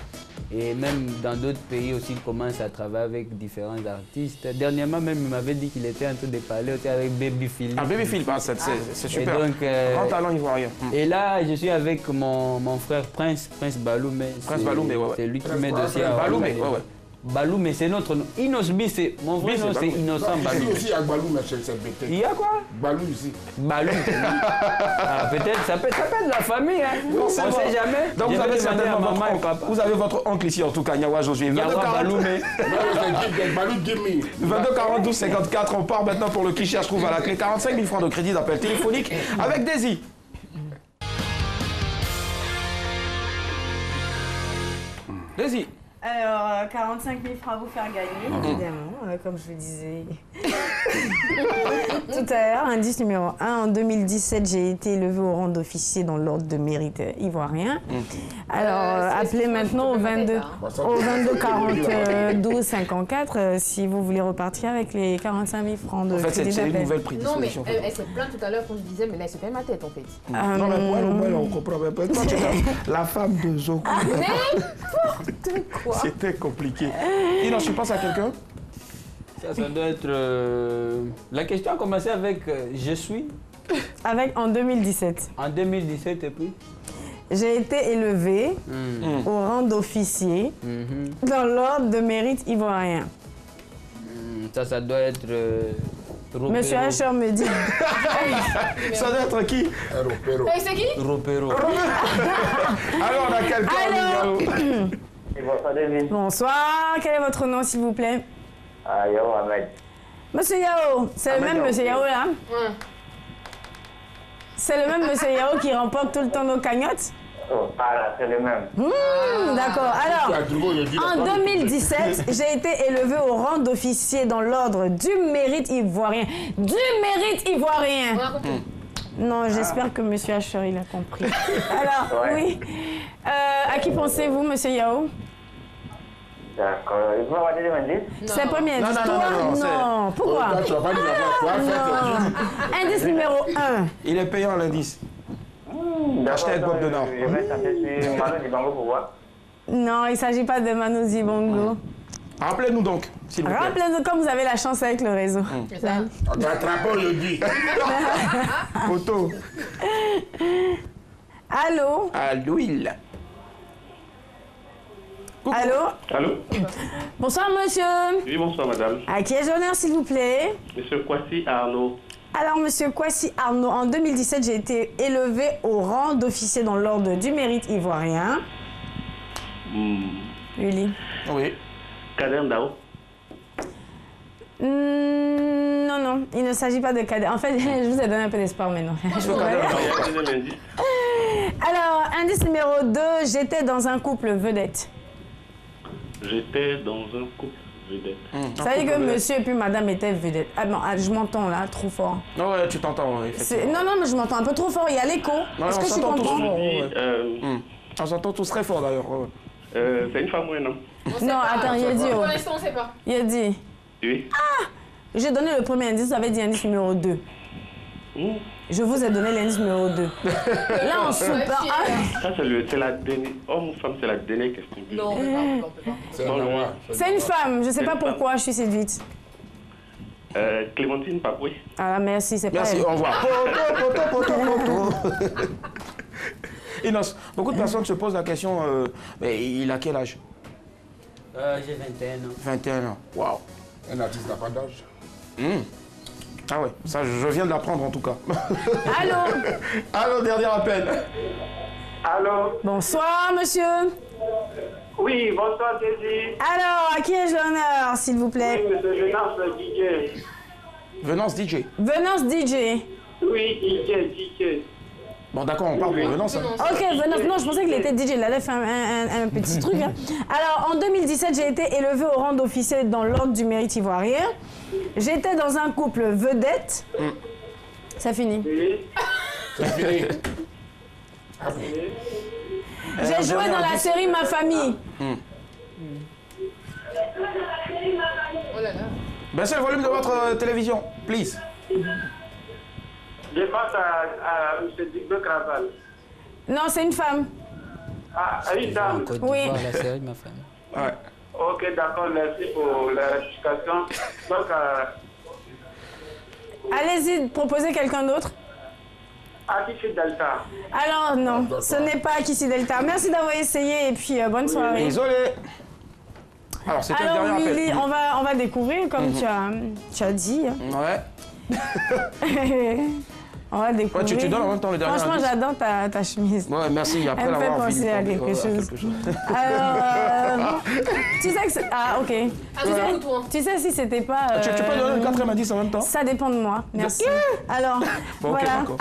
Et même dans d'autres pays aussi, il commence à travailler avec différents artistes. Dernièrement, même, il m'avait dit qu'il était en train de parler avec Baby Philippe. Ah, Baby Philippe, c'est super. Donc, grand talent ivoirien. Et là, je suis avec mon frère Prince Baloumé. Prince Baloumé, ouais. C'est lui qui m'aide aussi à... Baloumé, ouais. Baloumé, c'est notre nom. Inosbi, c'est mon vrai nom, c'est Innocent Baloumé. Ici, il y a Baloumé, c'est bêté. Il y a quoi? Balou ici. Balou. Peut-être, ça peut être la famille, hein. On ne sait jamais. Donc vous avez certainement maman et papa. Vous avez votre oncle ici, en tout cas, Nyawa Josué. Nyawa Baloumé. 22 42 54, on part maintenant pour le qui cherche trouve à la clé. 45 000 francs de crédit d'appel téléphonique avec Daisy. Daisy. Alors, 45 000 francs à vous faire gagner, évidemment, comme je le disais tout à l'heure. Indice numéro 1, en 2017, j'ai été élevé au rang d'officier dans l'ordre de mérite ivoirien. Alors, appelez maintenant au 22 42 54 si vous voulez repartir avec les 45 000 francs de crédit d'appel. C'est une nouvelle prédisposition. Non, mais elle s'est plainte tout à l'heure quand je disais, mais là, c'est pas ma tête, en fait. Non, mais pour elle, on comprend pas. Toi, tu es la femme de Zoko. N'importe quoi. C'était compliqué. Ino, tu penses à quelqu'un? Ça doit être... La question a commencé avec je suis. En 2017. En 2017 et puis? J'ai été élevé au rang d'officier dans l'ordre de mérite ivoirien. Ça doit être... Monsieur Asher me dit... Ça doit être qui? C'est qui? Ropero. Alors, on a quelqu'un. Bonsoir, quel est votre nom s'il vous plaît? Yao Ahmed. Monsieur Yao, c'est le même Monsieur Yao là? C'est le même Monsieur Yao qui remporte tout le temps nos cagnottes? Oh, là, c'est le même. D'accord. Alors, en 2017, j'ai été élevé au rang d'officier dans l'ordre du mérite ivoirien. Du mérite ivoirien! Non, j'espère que Monsieur Asher, il a compris. Alors, oui. À qui pensez-vous, Monsieur Yao? D'accord. Il faut avoir des indices? C'est le premier indice. Non. Pourquoi? Indice numéro 1. Il est payant l'indice. Hashtag Bob de Nord. Je vais tenter sur Manu Dibango pour voir. Non, il ne s'agit pas de Manu Dibango. Rappelez-nous donc, s'il vous plaît. Rappelez-nous comme vous avez la chance avec le réseau. Attrapons le dit. Photo. Allô? À l'huile. Allô? Bonsoir, monsieur. Oui, bonsoir, madame. À qui ai-je l'honneur, s'il vous plaît? Monsieur Kwasi Arnaud. Alors, monsieur Kwasi Arnaud, en 2017, j'ai été élevé au rang d'officier dans l'ordre du mérite ivoirien. Uli. Oui. Kader Ndao. Non, il ne s'agit pas de Kader. En fait, je vous ai donné un peu d'espoir, mais non. Alors, indice numéro 2, j'étais dans un couple vedette. J'étais dans un couple vedette. Ça veut dire que monsieur et puis madame étaient vedettes. Ah bon, je m'entends là, trop fort. Non, ouais, tu t'entends, effectivement. Non, mais je m'entends un peu trop fort, il y a l'écho. Est-ce que je suis comprends? On s'entend tous très fort d'ailleurs. C'est une femme ou un homme? Non, attends, il a dit. Pour l'instant, on ne sait pas. Il a dit. Oui. Ah! J'ai donné le premier indice, vous avez dit indice numéro 2. Je vous ai donné l'indice numéro 2. Là, on se parle. Ça, c'est la dernière. Homme ou femme, c'est la dernière question. Non, on peut pas. C'est une femme, je ne sais pas pourquoi je suis séduite. Clémentine Papoué. Ah, merci, c'est pas Merci, elle. au revoir. Inos, beaucoup de personnes se posent la question, mais il a quel âge? J'ai 21 ans. 21 ans, waouh. Un artiste n'a pas d'âge. Ah ouais, ça je viens de l'apprendre en tout cas. Allô? Allô, dernier appel. Allô? Bonsoir, monsieur. Oui, bonsoir, Daisy. Alors, à qui ai-je l'honneur, s'il vous plaît? Oui, monsieur Venance DJ. Venance DJ. Venance DJ. Oui, DJ. Bon d'accord, on parle de Venance. Hein. Ok, Venance, non, je pensais qu'il était DJ, il allait faire un petit truc. Hein. Alors, en 2017, j'ai été élevée au rang d'officier dans l'ordre du mérite ivoirien. J'étais dans un couple vedette. Ça finit. C'est fini. J'ai joué dans la série Ma Famille. Oh là là. Baissez le volume de votre télévision, please. Je pense à M. Digbe Kraval. Non, c'est une femme. Ah, une dame. Oui. La série de Ma Famille. Ouais. Ok, d'accord, merci pour la rectification. Donc, Allez-y, proposez quelqu'un d'autre. Akichi Delta. Alors non, ce n'est pas Kissi Delta. Merci d'avoir essayé et puis bonne soirée. Désolé. Alors, c'était le Alors dernier Willy, appel. on va découvrir comme tu as dit. Ouais. On va découvrir. Ouais, tu donnes en même temps le dernier Franchement, indice. j'adore ta chemise. Ouais, merci. Après Elle me fait l'avoir penser à quelque chose. Alors, tu sais que c'est... Ah, ok. Tu sais si c'était pas... Tu peux donner le 4e indice en même temps? Ça dépend de moi, merci. Alors, Bon, ok, voilà, d'accord.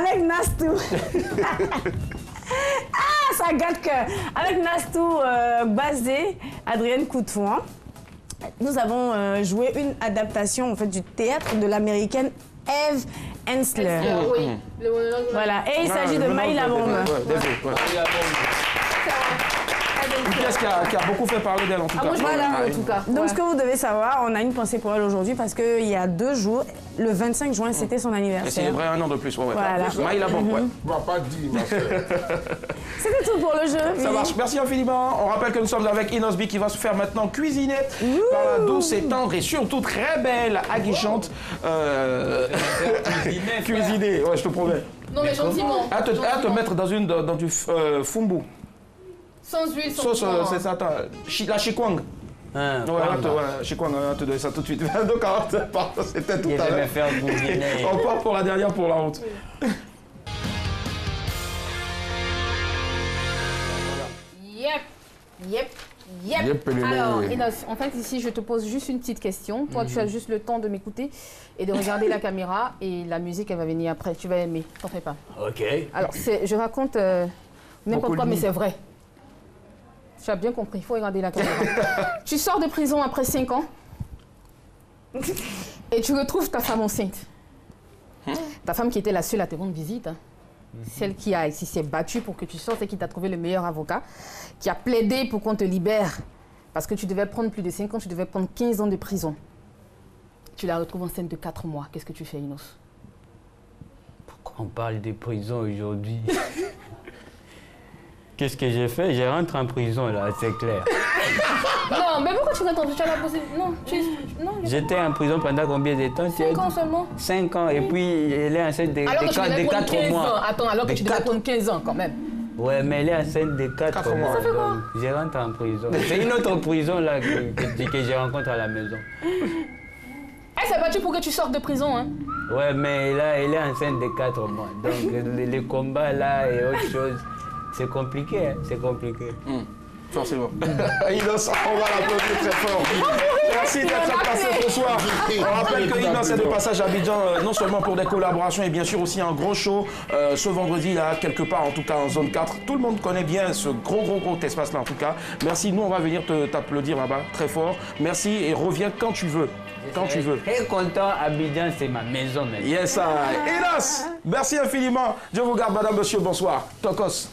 avec Nastou. Ah, ça gâte cœur. Avec Nastou Bazé, Adrienne Coutouan, nous avons joué une adaptation en fait, du théâtre de l'américaine Eve Ensler. Oui. Le monologue. Voilà, et il s'agit de le Maïla nom Bombe. Une pièce qui a beaucoup fait parler d'elle en tout cas. Moi, je Voilà. en tout cas. Donc, ce que vous devez savoir, on a une pensée pour elle aujourd'hui parce qu'il y a 2 jours, le 25 juin, c'était son Et c'est anniversaire. vrai, 1 an de plus. Ouais, ouais. Voilà. Maïla Bombe, ouais. On va pas dire, ma soeur. C'était tout pour le jeu. Ça Willy. marche. Merci infiniment. On rappelle que nous sommes avec Inosbi qui va se faire maintenant cuisiner par la douce et tendre et surtout très belle, aguichante. Cuisiner, ouais, je te promets. Non, mais gentiment. À te mettre dans du fumbu. Sans huile, sans Sauce, piment. c'est ça, la chikwang. Ah, Ouais, chikwang, on va te donner ça tout de suite. Donc, c'était tout Je à vais me l'heure. faire cuisiner. On part pour la dernière pour la honte. Yep. Yep, pelele. Alors, Inos, en fait, ici, je te pose juste une petite question. Toi, tu as juste le temps de m'écouter et de regarder la caméra et la musique, elle va venir après. Tu vas aimer, t'en fais pas. Ok. Alors, je raconte n'importe quoi, mais c'est vrai. Tu as bien compris, il faut regarder la caméra. Tu sors de prison après 5 ans et tu retrouves ta femme enceinte. Ta femme qui était la seule à te rendre visite. Hein. Celle qui s'est battue pour que tu sortes et qui t'a trouvé le meilleur avocat, qui a plaidé pour qu'on te libère. Parce que tu devais prendre plus de 5 ans, tu devais prendre 15 ans de prison. Tu la retrouves enceinte de 4 mois. Qu'est-ce que tu fais, Inos? Pourquoi on parle de prison aujourd'hui? Qu'est-ce que j'ai fait? Je rentre en prison là, c'est clair. Non, mais pourquoi tu rentres? Tu as la possibilité. Non, J'étais en prison pendant combien de temps? 5 ans seulement. 5 ans, et puis elle est enceinte de Alors que tu devais prendre 4 15 ans. mois. Attends, alors que tu devais prendre 15 ans quand même. Ouais, mais elle est enceinte de 4 mois. Ça fait quoi? Donc, je rentre en prison. C'est une autre prison là que je rencontre à la maison. Elle s'est battue pour que tu sortes de prison, hein. Ouais, mais là, elle est enceinte de 4 mois. Donc, les combats là et autre chose, c'est compliqué, hein, c'est compliqué. Forcément. Inos, on va l'applaudir très fort. Merci d'être passé ce soir. On rappelle que Inos est de passage à Abidjan, non seulement pour des collaborations et bien sûr aussi un gros show ce vendredi là, quelque part en tout cas en zone 4. Tout le monde connaît bien ce gros espace là en tout cas. Merci, nous on va venir t'applaudir là-bas très fort. Merci et reviens quand tu veux. Quand tu veux. Très content, Abidjan c'est ma maison maintenant. Yes, Inos, merci infiniment. Dieu vous garde, madame, monsieur, bonsoir. Tokos.